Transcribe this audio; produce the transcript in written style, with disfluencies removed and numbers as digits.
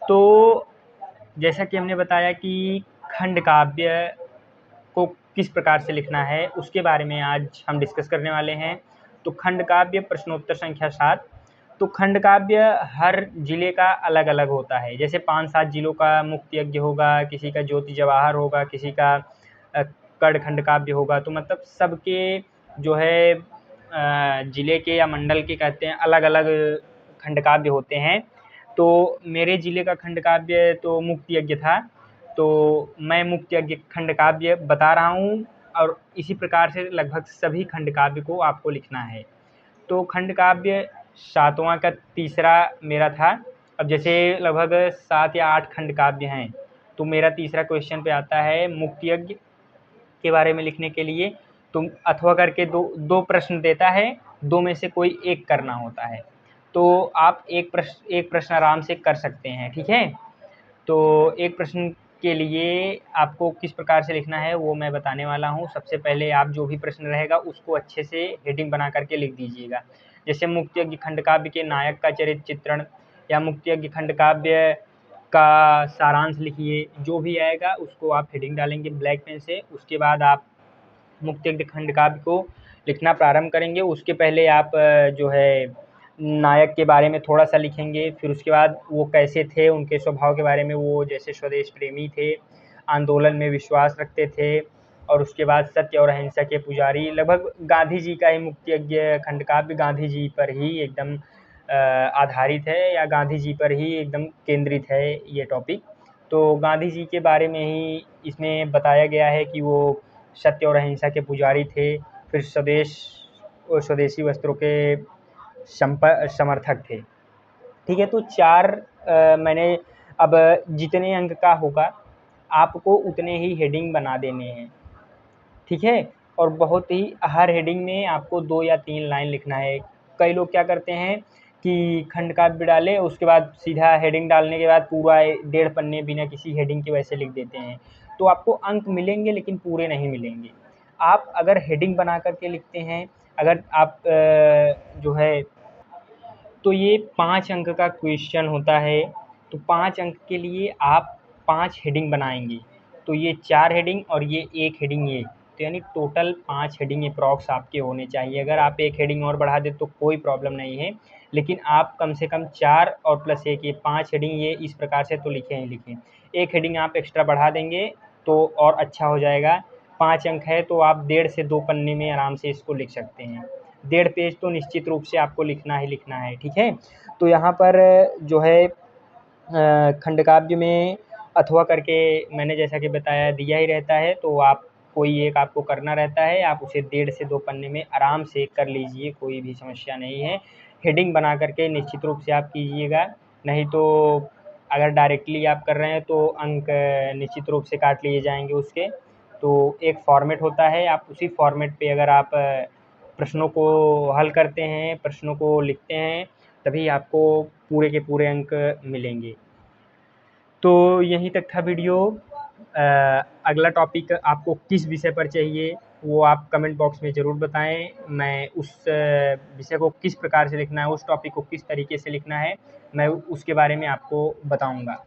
तो जैसा कि हमने बताया कि खंड काव्य को किस प्रकार से लिखना है, उसके बारे में आज हम डिस्कस करने वाले हैं। तो खंड काव्य प्रश्नोत्तर संख्या 7। तो खंड काव्य हर जिले का अलग अलग होता है। जैसे 5-7 जिलों का मुक्ति यज्ञ होगा, किसी का ज्योति जवाहर होगा, किसी का कर्ण खंड काव्य होगा। तो मतलब सबके जो है जिले के या मंडल के कहते हैं अलग अलग खंड काव्य होते हैं। तो मेरे जिले का खंड काव्य तो मुक्ति यज्ञ था, तो मैं मुक्ति यज्ञ खंड काव्य बता रहा हूँ और इसी प्रकार से लगभग सभी खंड काव्य को आपको लिखना है। तो खंड काव्य 7वां का तीसरा मेरा था। अब जैसे लगभग 7 या 8 खंड काव्य हैं, तो मेरा तीसरा क्वेश्चन पे आता है मुक्ति यज्ञ के बारे में लिखने के लिए। तो अथवा करके दो प्रश्न देता है, 2 में से कोई एक करना होता है। तो आप एक प्रश्न आराम से कर सकते हैं, ठीक है। तो एक प्रश्न के लिए आपको किस प्रकार से लिखना है वो मैं बताने वाला हूँ। सबसे पहले आप जो भी प्रश्न रहेगा उसको अच्छे से हेडिंग बना करके लिख दीजिएगा। जैसे मुक्ति यज्ञ खंड काव्य के नायक का चरित्र चित्रण, या मुक्ति यज्ञ खंड काव्य का सारांश लिखिए। जो भी आएगा उसको आप हेडिंग डालेंगे ब्लैक पेन से। उसके बाद आप मुक्ति यज्ञ खंड काव्य को लिखना प्रारंभ करेंगे। उसके पहले आप जो है नायक के बारे में थोड़ा सा लिखेंगे, फिर उसके बाद वो कैसे थे, उनके स्वभाव के बारे में। वो जैसे स्वदेश प्रेमी थे, आंदोलन में विश्वास रखते थे, और उसके बाद सत्य और अहिंसा के पुजारी। लगभग गांधी जी का ही मुक्ति यज्ञ खंड काव्य गांधी जी पर ही एकदम आधारित है, या गांधी जी पर ही एकदम केंद्रित है ये टॉपिक। तो गांधी जी के बारे में ही इसमें बताया गया है कि वो सत्य और अहिंसा के पुजारी थे, फिर स्वदेशी वस्त्रों के समर्थक थे, ठीक है। तो 4 मैंने अब जितने अंक का होगा आपको उतने ही हेडिंग बना देने हैं, ठीक है। और बहुत ही हर हेडिंग में आपको 2 या 3 लाइन लिखना है। कई लोग क्या करते हैं कि खंड काव्य डाले, उसके बाद सीधा हेडिंग डालने के बाद पूरा 1.5 पन्ने बिना किसी हेडिंग के वैसे लिख देते हैं। तो आपको अंक मिलेंगे लेकिन पूरे नहीं मिलेंगे। आप अगर हेडिंग बना करके लिखते हैं, अगर आप जो है, तो ये 5 अंक का क्वेश्चन होता है। तो 5 अंक के लिए आप 5 हेडिंग बनाएंगे। तो ये 4 हेडिंग और ये 1 हेडिंग ये, तो यानी टोटल 5 हेडिंग अप्रॉक्स आपके होने चाहिए। अगर आप 1 हेडिंग और बढ़ा दें तो कोई प्रॉब्लम नहीं है, लेकिन आप कम से कम 4 और प्लस 1 ये 5 हेडिंग ये इस प्रकार से तो लिखें ही लिखें। 1 हेडिंग आप एक्स्ट्रा बढ़ा देंगे तो और अच्छा हो जाएगा। 5 अंक है तो आप 1.5 से 2 पन्ने में आराम से इसको लिख सकते हैं। 1.5 पेज तो निश्चित रूप से आपको लिखना ही लिखना है, ठीक है। तो यहाँ पर जो है खंड काव्य में अथवा करके मैंने जैसा कि बताया दिया ही रहता है, तो आप कोई एक आपको करना रहता है। आप उसे 1.5 से 2 पन्ने में आराम से कर लीजिए, कोई भी समस्या नहीं है। हेडिंग बना करके निश्चित रूप से आप कीजिएगा, नहीं तो अगर डायरेक्टली आप कर रहे हैं तो अंक निश्चित रूप से काट लिए जाएंगे उसके। तो एक फॉर्मेट होता है, आप उसी फॉर्मेट पे अगर आप प्रश्नों को हल करते हैं, प्रश्नों को लिखते हैं, तभी आपको पूरे के पूरे अंक मिलेंगे। तो यहीं तक था वीडियो। अगला टॉपिक आपको किस विषय पर चाहिए वो आप कमेंट बॉक्स में ज़रूर बताएं। मैं उस विषय को किस प्रकार से लिखना है, उस टॉपिक को किस तरीके से लिखना है, मैं उसके बारे में आपको बताऊंगा।